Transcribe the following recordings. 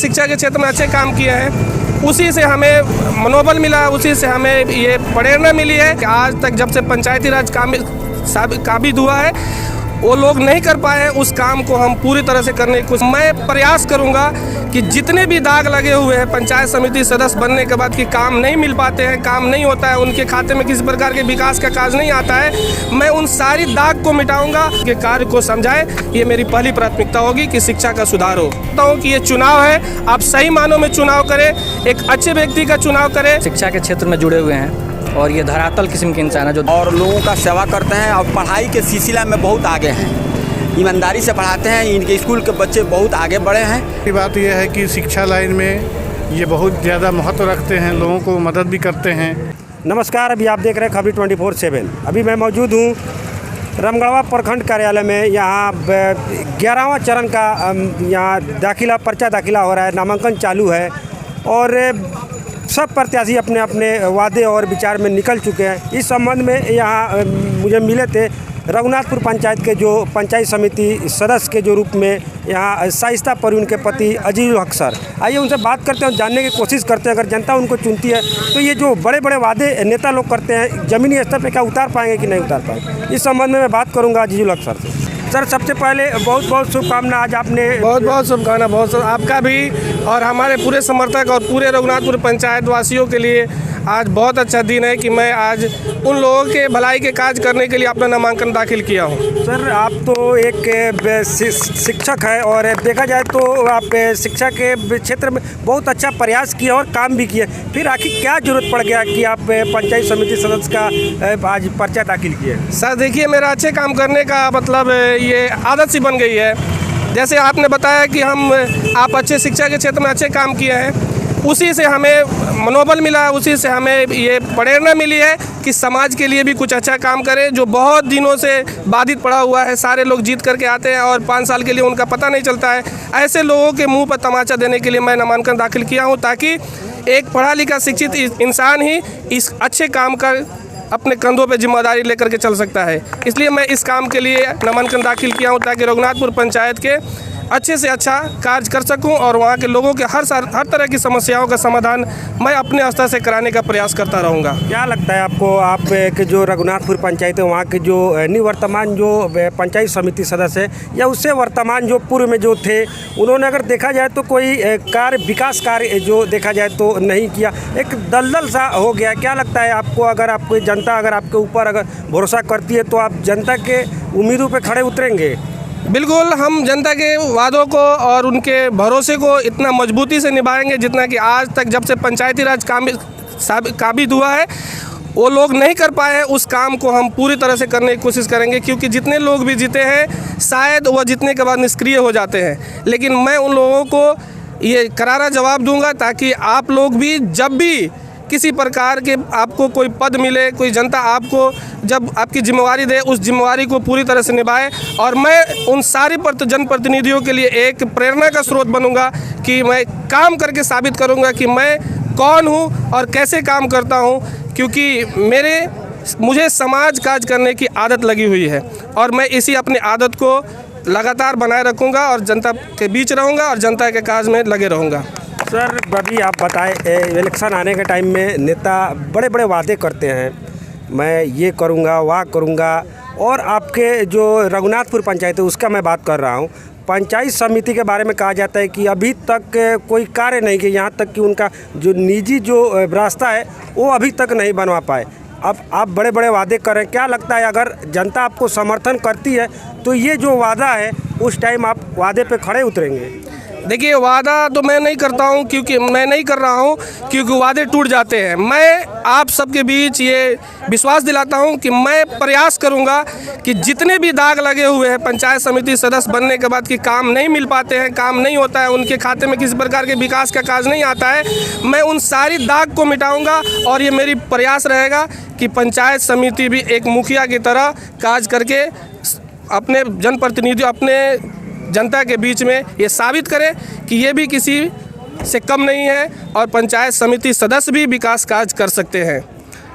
शिक्षा के क्षेत्र में अच्छे काम किए हैं, उसी से हमें मनोबल मिला, उसी से हमें ये प्रेरणा मिली है कि आज तक जब से पंचायती राज काबिज हुआ है वो लोग नहीं कर पाए हैं, उस काम को हम पूरी तरह से करने की कोशिश। मैं प्रयास करूंगा कि जितने भी दाग लगे हुए हैं पंचायत समिति सदस्य बनने के बाद कि काम नहीं मिल पाते हैं, काम नहीं होता है, उनके खाते में किसी प्रकार के विकास का कार्य नहीं आता है, मैं उन सारी दाग को मिटाऊंगा कि कार्य को समझाए। ये मेरी पहली प्राथमिकता होगी कि शिक्षा का सुधार हो। कि ये चुनाव है, आप सही मानों में चुनाव करें, एक अच्छे व्यक्ति का चुनाव करें। शिक्षा के क्षेत्र में जुड़े हुए हैं और ये धरातल किस्म के इंसान है जो और लोगों का सेवा करते हैं और पढ़ाई के सिलसिला में बहुत आगे हैं, ईमानदारी से पढ़ाते हैं। इनके स्कूल के बच्चे बहुत आगे बढ़े हैं। बात यह है कि शिक्षा लाइन में ये बहुत ज़्यादा महत्व रखते हैं, लोगों को मदद भी करते हैं। नमस्कार, अभी आप देख रहे हैं खबरी 24/7। अभी मैं मौजूद हूँ रामगढ़वा प्रखंड कार्यालय में। यहाँ 11वां चरण का यहाँ पर्चा दाखिला हो रहा है, नामांकन चालू है और सब प्रत्याशी अपने अपने वादे और विचार में निकल चुके हैं। इस संबंध में यहाँ मुझे मिले थे रघुनाथपुर पंचायत के जो पंचायत समिति सदस्य के जो रूप में यहाँ शाइस्ता परवीन के पति अजीजुल हक सर। आइए उनसे बात करते हैं, जानने की कोशिश करते हैं अगर जनता उनको चुनती है तो ये जो बड़े बड़े वादे नेता लोग करते हैं ज़मीनी स्तर पर क्या उतार पाएंगे कि नहीं उतार पाएंगे, इस संबंध में मैं बात करूँगा अजीजुल हक सर से। सर, सबसे पहले बहुत बहुत शुभकामना। आज आपने बहुत शुभकामना, बहुत आपका भी और हमारे पूरे समर्थक और पूरे रघुनाथपुर पंचायत वासियों के लिए आज बहुत अच्छा दिन है कि मैं आज उन लोगों के भलाई के कार्य करने के लिए अपना नामांकन दाखिल किया हूँ। सर, आप तो एक शिक्षक हैं और देखा जाए तो आप शिक्षा के क्षेत्र में बहुत अच्छा प्रयास किए और काम भी किए, फिर आखिर क्या जरूरत पड़ गया कि आप पंचायत समिति सदस्य का आज पर्चा दाखिल किए? सर देखिए, मेरा अच्छे काम करने का मतलब ये आदत सी बन गई है। जैसे आपने बताया कि आप अच्छे शिक्षा के क्षेत्र में अच्छे काम किए हैं, उसी से हमें मनोबल मिला, उसी से हमें ये प्रेरणा मिली है कि समाज के लिए भी कुछ अच्छा काम करें। जो बहुत दिनों से बाधित पड़ा हुआ है, सारे लोग जीत करके आते हैं और 5 साल के लिए उनका पता नहीं चलता है, ऐसे लोगों के मुंह पर तमाचा देने के लिए मैं नामांकन दाखिल किया हूँ, ताकि एक पढ़ा लिखा शिक्षित इंसान ही इस अच्छे काम का अपने कंधों पे जिम्मेदारी लेकर के चल सकता है। इसलिए मैं इस काम के लिए नामांकन दाखिल किया हूँ ताकि रघुनाथपुर पंचायत के अच्छे से अच्छा कार्य कर सकूं और वहाँ के लोगों के हर तरह की समस्याओं का समाधान मैं अपने स्तर से कराने का प्रयास करता रहूँगा। क्या लगता है आपको, आप के जो रघुनाथपुर पंचायत है वहाँ के जो निवर्तमान जो पंचायत समिति सदस्य है या उससे वर्तमान जो पूर्व में जो थे, उन्होंने अगर देखा जाए तो कोई विकास कार्य जो देखा जाए तो नहीं किया, एक दलदल सा हो गया। क्या लगता है आपको, अगर आपको जनता अगर आपके ऊपर अगर भरोसा करती है तो आप जनता के उम्मीदों पर खड़े उतरेंगे? बिल्कुल, हम जनता के वादों को और उनके भरोसे को इतना मजबूती से निभाएंगे जितना कि आज तक जब से पंचायती राज काबिज हुआ है वो लोग नहीं कर पाए हैं, उस काम को हम पूरी तरह से करने की कोशिश करेंगे। क्योंकि जितने लोग भी जीते हैं शायद वह जीतने के बाद निष्क्रिय हो जाते हैं, लेकिन मैं उन लोगों को ये करारा जवाब दूंगा ताकि आप लोग भी जब भी किसी प्रकार के आपको कोई पद मिले, कोई जनता आपको जब आपकी जिम्मेवारी दे, उस जिम्मेवारी को पूरी तरह से निभाए। और मैं उन सारे जनप्रतिनिधियों के लिए एक प्रेरणा का स्रोत बनूंगा कि मैं काम करके साबित करूंगा कि मैं कौन हूं और कैसे काम करता हूं, क्योंकि मुझे समाज काज करने की आदत लगी हुई है और मैं इसी अपनी आदत को लगातार बनाए रखूँगा और जनता के बीच रहूँगा और जनता के काज में लगे रहूँगा। सर, अभी आप बताएं, इलेक्शन आने के टाइम में नेता बड़े बड़े वादे करते हैं, मैं ये करूँगा वह करूँगा, और आपके जो रघुनाथपुर पंचायत है उसका मैं बात कर रहा हूँ। पंचायत समिति के बारे में कहा जाता है कि अभी तक कोई कार्य नहीं किया, यहाँ तक कि उनका जो निजी जो रास्ता है वो अभी तक नहीं बनवा पाए। अब आप बड़े बड़े वादे कर रहे हैं, क्या लगता है अगर जनता आपको समर्थन करती है तो ये जो वादा है उस टाइम आप वादे पे खड़े उतरेंगे? देखिए, वादा तो मैं नहीं करता हूं, क्योंकि मैं नहीं कर रहा हूं क्योंकि वादे टूट जाते हैं। मैं आप सबके बीच ये विश्वास दिलाता हूं कि मैं प्रयास करूंगा कि जितने भी दाग लगे हुए हैं पंचायत समिति सदस्य बनने के बाद कि काम नहीं मिल पाते हैं, काम नहीं होता है, उनके खाते में किसी प्रकार के विकास का कार्य नहीं आता है, मैं उन सारी दाग को मिटाऊंगा। और ये मेरी प्रयास रहेगा कि पंचायत समिति भी एक मुखिया की तरह काज करके अपने जनप्रतिनिधियों, अपने जनता के बीच में ये साबित करें कि ये भी किसी से कम नहीं है और पंचायत समिति सदस्य भी विकास कार्य कर सकते हैं।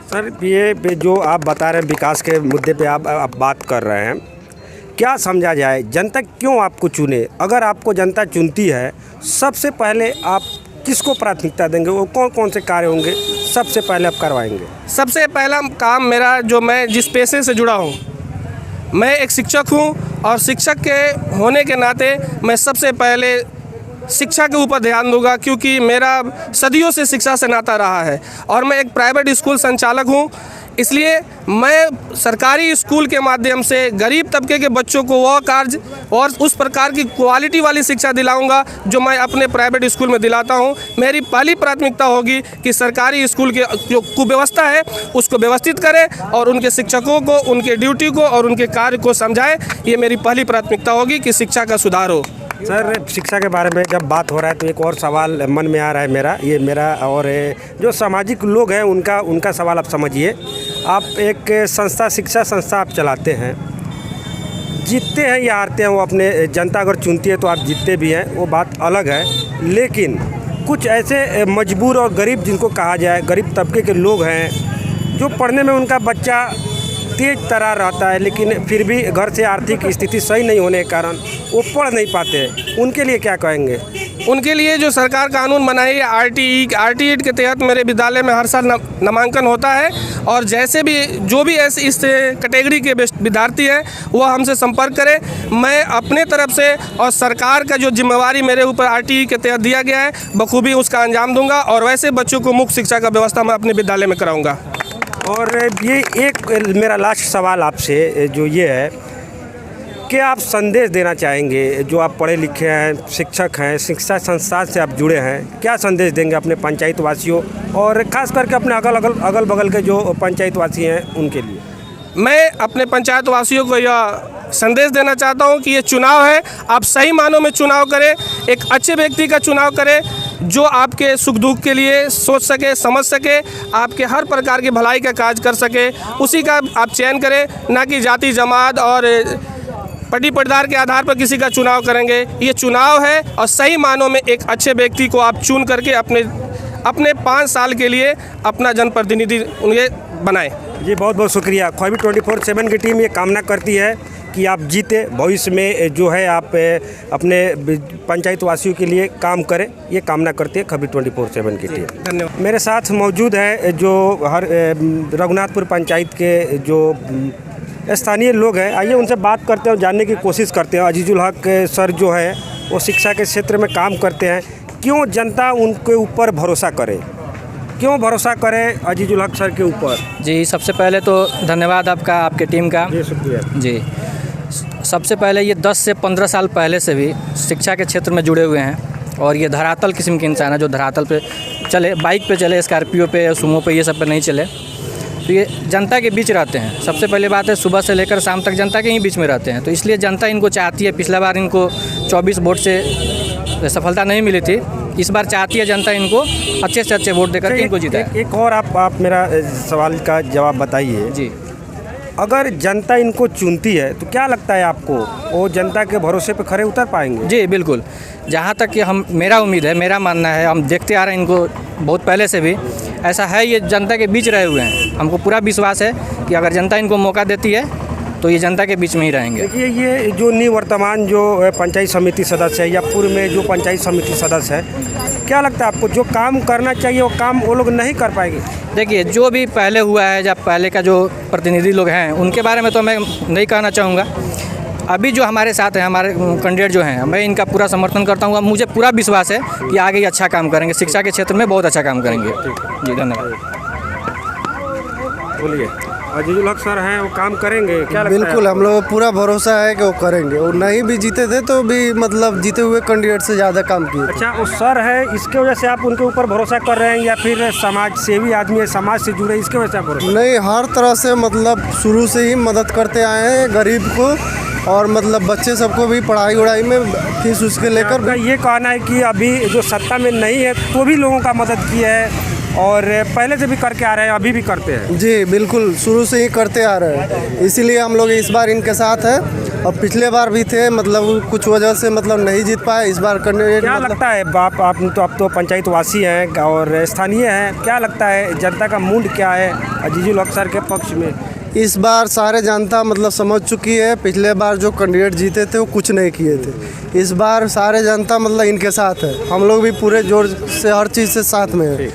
सर, ये जो आप बता रहे हैं विकास के मुद्दे पे आप बात कर रहे हैं, क्या समझा जाए, जनता क्यों आपको चुने? अगर आपको जनता चुनती है, सबसे पहले आप किसको प्राथमिकता देंगे? वो कौन कौन से कार्य होंगे सबसे पहले आप करवाएंगे? सबसे पहला काम मेरा, जो मैं जिस पेशे से जुड़ा हूँ, मैं एक शिक्षक हूँ और शिक्षक के होने के नाते मैं सबसे पहले शिक्षा के ऊपर ध्यान दूंगा, क्योंकि मेरा सदियों से शिक्षा से नाता रहा है और मैं एक प्राइवेट स्कूल संचालक हूँ। इसलिए मैं सरकारी स्कूल के माध्यम से गरीब तबके के बच्चों को वह कार्य और उस प्रकार की क्वालिटी वाली शिक्षा दिलाऊंगा जो मैं अपने प्राइवेट स्कूल में दिलाता हूं। मेरी पहली प्राथमिकता होगी कि सरकारी स्कूल के जो कुव्यवस्था है उसको व्यवस्थित करें और उनके शिक्षकों को उनके ड्यूटी को और उनके कार्य को समझाएं। ये मेरी पहली प्राथमिकता होगी कि शिक्षा का सुधार हो। सर, शिक्षा के बारे में जब बात हो रहा है तो एक और सवाल मन में आ रहा है मेरा और जो सामाजिक लोग हैं उनका सवाल आप समझिए। आप एक संस्था, शिक्षा संस्था आप चलाते हैं, जीतते हैं या हारते हैं वो अपने, जनता अगर चुनती है तो आप जीतते भी हैं, वो बात अलग है। लेकिन कुछ ऐसे मजबूर और गरीब, जिनको कहा जाए गरीब तबके के लोग हैं, जो पढ़ने में उनका बच्चा तेज तरार रहता है लेकिन फिर भी घर से आर्थिक स्थिति सही नहीं होने के कारण वो पढ़ नहीं पाते, उनके लिए क्या कहेंगे? उनके लिए जो सरकार कानून बनाई है आरटीई के तहत मेरे विद्यालय में हर साल नामांकन होता है और जैसे भी जो भी ऐसे इस कैटेगरी के विद्यार्थी हैं वो हमसे संपर्क करें। मैं अपने तरफ से और सरकार का जो जिम्मेवारी मेरे ऊपर आरटीई के तहत दिया गया है बखूबी उसका अंजाम दूंगा और वैसे बच्चों को मुफ्त शिक्षा का व्यवस्था मैं अपने विद्यालय में कराऊँगा। और ये एक मेरा लास्ट सवाल आपसे जो ये है कि आप संदेश देना चाहेंगे, जो आप पढ़े लिखे हैं, शिक्षक हैं, शिक्षा संस्थान से आप जुड़े हैं, क्या संदेश देंगे अपने पंचायत वासियों और ख़ास करके अपने अगल बगल के जो पंचायत वासी हैं उनके लिए? मैं अपने पंचायत वासियों को यह संदेश देना चाहता हूं कि ये चुनाव है, आप सही मानों में चुनाव करें, एक अच्छे व्यक्ति का चुनाव करें जो आपके सुख दुख के लिए सोच सके, समझ सके, आपके हर प्रकार की भलाई का कार्य कर सके, उसी का आप चयन करें, ना कि जाति जमात और पट्टी पटदार के आधार पर किसी का चुनाव करेंगे। ये चुनाव है और सही मानों में एक अच्छे व्यक्ति को आप चुन करके अपने 5 साल के लिए अपना जनप्रतिनिधि उन्हें बनाएं। जी, बहुत बहुत शुक्रिया। ख्वाबी 24/7 की टीम ये कामना करती है कि आप जीते, भविष्य में जो है आप अपने पंचायत वासियों के लिए काम करें, ये कामना करती है ख्वाबी 24/7 की टीम। धन्यवाद। मेरे साथ मौजूद है जो रघुनाथपुर पंचायत के जो स्थानीय लोग हैं, आइए उनसे बात करते हैं, जानने की कोशिश करते हैं। अजीजुल हक सर जो है वो शिक्षा के क्षेत्र में काम करते हैं, क्यों जनता उनके ऊपर भरोसा करे, क्यों भरोसा करे अजीजुल हक सर के ऊपर? जी, सबसे पहले तो धन्यवाद आपके टीम का। जी, शुक्रिया। जी, सबसे पहले ये 10 से 15 साल पहले से भी शिक्षा के क्षेत्र में जुड़े हुए हैं और ये धरातल किस्म के इंसान है जो धरातल पे चले, बाइक पे चले, स्कॉर्पियो पे, सुमो पे, ये सब पे नहीं चले, तो ये जनता के बीच रहते हैं। सबसे पहले बात है, सुबह से लेकर शाम तक जनता के ही बीच में रहते हैं, तो इसलिए जनता इनको चाहती है। पिछला बार इनको 24 वोट से सफलता नहीं मिली थी, इस बार चाहती है जनता इनको अच्छे से अच्छे वोट देकर इनको जीता है। एक और आप मेरा सवाल का जवाब बताइए। जी, अगर जनता इनको चुनती है तो क्या लगता है आपको, वो जनता के भरोसे पे खरे उतर पाएंगे? जी बिल्कुल, जहाँ तक कि मेरा उम्मीद है, मेरा मानना है, हम देखते आ रहे हैं इनको बहुत पहले से भी ऐसा है, ये जनता के बीच रहे हुए हैं। हमको पूरा विश्वास है कि अगर जनता इनको मौका देती है तो ये जनता के बीच में ही रहेंगे। देखिए, ये जो निवर्तमान जो पंचायत समिति सदस्य है या पूर्व में जो पंचायत समिति सदस्य है, क्या लगता है आपको जो काम करना चाहिए वो काम वो लोग नहीं कर पाएंगे? देखिए, जो भी पहले हुआ है, जब पहले का जो प्रतिनिधि लोग हैं उनके बारे में तो मैं नहीं कहना चाहूँगा। अभी जो हमारे साथ हैं, हमारे कैंडिडेट जो हैं, मैं इनका पूरा समर्थन करता हूँ। मुझे पूरा विश्वास है कि आगे अच्छा काम करेंगे, शिक्षा के क्षेत्र में बहुत अच्छा काम करेंगे। जी, धन्यवाद। बोलिए। अजीजुल हक सर हैं, वो काम करेंगे, क्या लगता है? बिल्कुल, हम लोग पूरा भरोसा है कि वो करेंगे, और नहीं भी जीते थे तो भी मतलब जीते हुए कैंडिडेट से ज़्यादा काम किए। अच्छा, वो सर है, इसके वजह से आप उनके ऊपर भरोसा कर रहे हैं या फिर समाज सेवी आदमी है, समाज से जुड़े, इसके वजह से आप भरोसा? नहीं, हर तरह से मतलब शुरू से ही मदद करते आए हैं गरीब को, और मतलब बच्चे सबको भी पढ़ाई वढ़ाई में फीस उसके लेकर। आपका ये कहना है कि अभी जो सत्ता में नहीं है तो भी लोगों का मदद किया है और पहले से भी करके आ रहे हैं, अभी भी करते हैं? जी बिल्कुल, शुरू से ही करते आ रहे हैं, इसीलिए हम लोग इस बार इनके साथ हैं, और पिछले बार भी थे, मतलब कुछ वजह से मतलब नहीं जीत पाए। इस बार करने क्या लगता है आप तो पंचायत वासी हैं और स्थानीय हैं, क्या लगता है जनता का मूड क्या है अजीजुल हक सर के पक्ष में? इस बार सारे जनता मतलब समझ चुकी है। पिछले बार जो कैंडिडेट जीते थे वो कुछ नहीं किए थे। इस बार सारे जनता मतलब इनके साथ है। हम लोग भी पूरे जोर से हर चीज़ से साथ में है।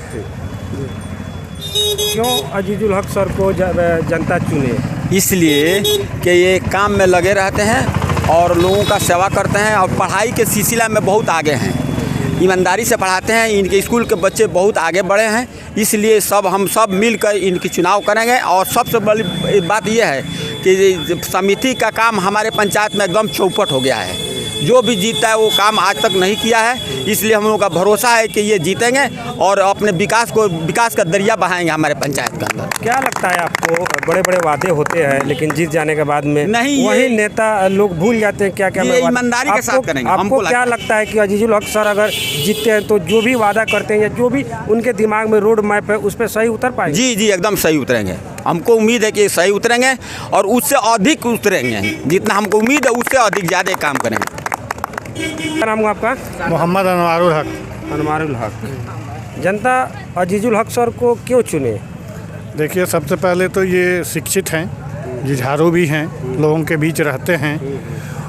क्यों अजीजुल हक सर को जनता चुने? इसलिए कि ये काम में लगे रहते हैं और लोगों का सेवा करते हैं और पढ़ाई के सिलसिला में बहुत आगे हैं। ईमानदारी से पढ़ाते हैं। इनके स्कूल के बच्चे बहुत आगे बढ़े हैं। इसलिए हम सब मिलकर इनकी चुनाव करेंगे। और सबसे बड़ी बात यह है कि समिति का काम हमारे पंचायत में एकदम चौपट हो गया है। जो भी जीतता है वो काम आज तक नहीं किया है। इसलिए हम लोगों का भरोसा है कि ये जीतेंगे और अपने विकास का दरिया बहाएंगे हमारे पंचायत के अंदर। क्या लगता है आपको, बड़े बड़े वादे होते हैं लेकिन जीत जाने के बाद में नहीं, वही नेता लोग भूल जाते हैं? क्या क्या ये ईमानदारी के साथ करेंगे। आपको क्या लगता है कि अजीजुल हक सर अगर जीतते हैं तो जो भी वादा करते हैं या जो भी उनके दिमाग में रोड मैप है उस पर सही उतर पाएंगे? जी एकदम सही उतरेंगे। हमको उम्मीद है कि सही उतरेंगे और उससे अधिक उतरेंगे। जितना हमको उम्मीद है उससे अधिक ज़्यादा काम करेंगे। क्या नाम है आपका? मोहम्मद अनवारुल हक। अनवारुल हक। जनता अजीजुल हक सर को क्यों चुने? देखिए, सबसे पहले तो ये शिक्षित हैं, जुझारू भी हैं, लोगों के बीच रहते हैं।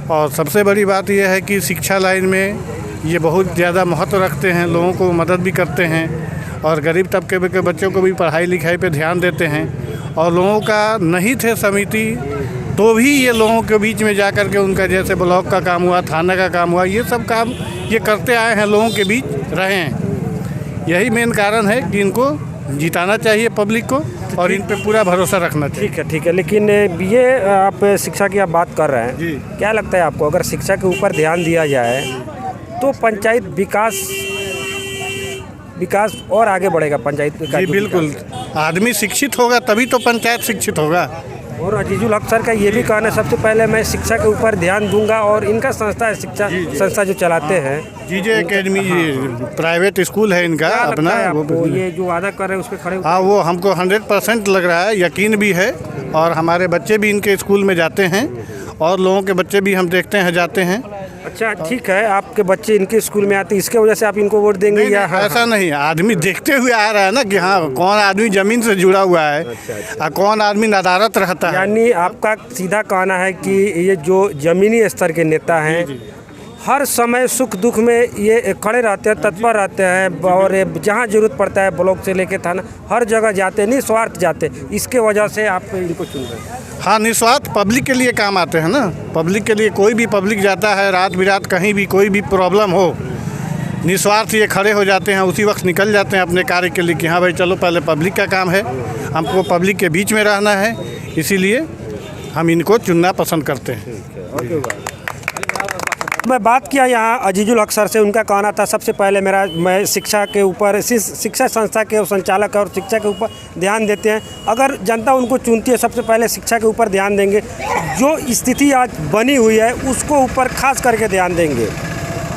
और सबसे बड़ी बात यह है कि शिक्षा लाइन में ये बहुत ज़्यादा महत्व रखते हैं। लोगों को मदद भी करते हैं और गरीब तबके के बच्चों को भी पढ़ाई लिखाई पे ध्यान देते हैं। और लोगों का नहीं थे समिति तो भी ये लोगों के बीच में जा कर के उनका जैसे ब्लॉक का काम हुआ, थाना का काम हुआ, ये सब काम ये करते आए हैं, लोगों के बीच रहे हैं। यही मेन कारण है कि इनको जिताना चाहिए पब्लिक को और इन पे पूरा भरोसा रखना चाहिए। ठीक है। लेकिन ये आप शिक्षा की आप बात कर रहे हैं जी। क्या लगता है आपको, अगर शिक्षा के ऊपर ध्यान दिया जाए तो पंचायत विकास और आगे बढ़ेगा? पंचायत का जी बिल्कुल। आदमी शिक्षित होगा तभी तो पंचायत शिक्षित होगा। और अजीजुल हक सर का ये भी कहना है सबसे पहले मैं शिक्षा के ऊपर ध्यान दूंगा और इनका संस्था है, शिक्षा संस्था जो चलाते हैं जीजे एकेडमी, प्राइवेट स्कूल है इनका अपना। वो ये जो वादा कर रहे हैं उस पर खड़े? हाँ, वो हमको 100% लग रहा है, यकीन भी है। और हमारे बच्चे भी इनके स्कूल में जाते हैं और लोगों के बच्चे भी हम देखते हैं जाते हैं। अच्छा, ठीक है। आपके बच्चे इनके स्कूल में आते हैं, इसके वजह से आप इनको वोट देंगे? या ऐसा नहीं, आदमी देखते हुए आ रहा है ना कि हाँ कौन आदमी जमीन से जुड़ा हुआ है और कौन आदमी नदारत रहता है। यानी आपका सीधा कहना है कि ये जो जमीनी स्तर के नेता हैं हर समय सुख दुख में ये खड़े रहते हैं, तत्पर रहते हैं और जहाँ जरूरत पड़ता है ब्लॉक से लेके थाना हर जगह जाते हैं, निस्वार्थ जाते हैं। इसके वजह से आप इनको चुन रहे हैं? हाँ, निस्वार्थ पब्लिक के लिए काम आते हैं ना। पब्लिक के लिए कोई भी पब्लिक जाता है, रात बिरात कहीं भी कोई भी प्रॉब्लम हो, निस्वार्थ ये खड़े हो जाते हैं, उसी वक्त निकल जाते हैं अपने कार्य के लिए कि हाँ भाई चलो पहले पब्लिक का काम है, हमको पब्लिक के बीच में रहना है, इसीलिए हम इनको चुनना पसंद करते हैं। मैं बात किया यहाँ अजीजुल हक सर से, उनका कहना था सबसे पहले मैं शिक्षा के ऊपर, शिक्षा संस्था के संचालक और शिक्षा के ऊपर ध्यान देते हैं। अगर जनता उनको चुनती है सबसे पहले शिक्षा के ऊपर ध्यान देंगे। जो स्थिति आज बनी हुई है उसको ऊपर खास करके ध्यान देंगे।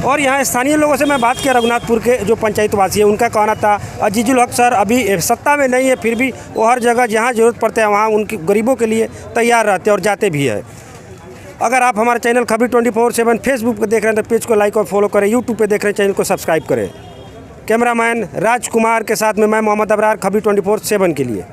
और यहाँ स्थानीय लोगों से मैं बात किया, रघुनाथपुर के जो पंचायतवासी है, उनका कहना था अजीजुल हक सर अभी सत्ता में नहीं है, फिर भी वो हर जगह जहाँ ज़रूरत पड़ता है वहाँ उनकी गरीबों के लिए तैयार रहते हैं और जाते भी है। अगर आप हमारे चैनल खबरी 24/7 फेसबुक पर देख रहे हैं तो पेज को लाइक और फॉलो करें, यूट्यूब पे देख रहे हैं चैनल को सब्सक्राइब करें। कैमरामैन राजकुमार के साथ में मैं मोहम्मद अबरार, खबरी 24/7 के लिए।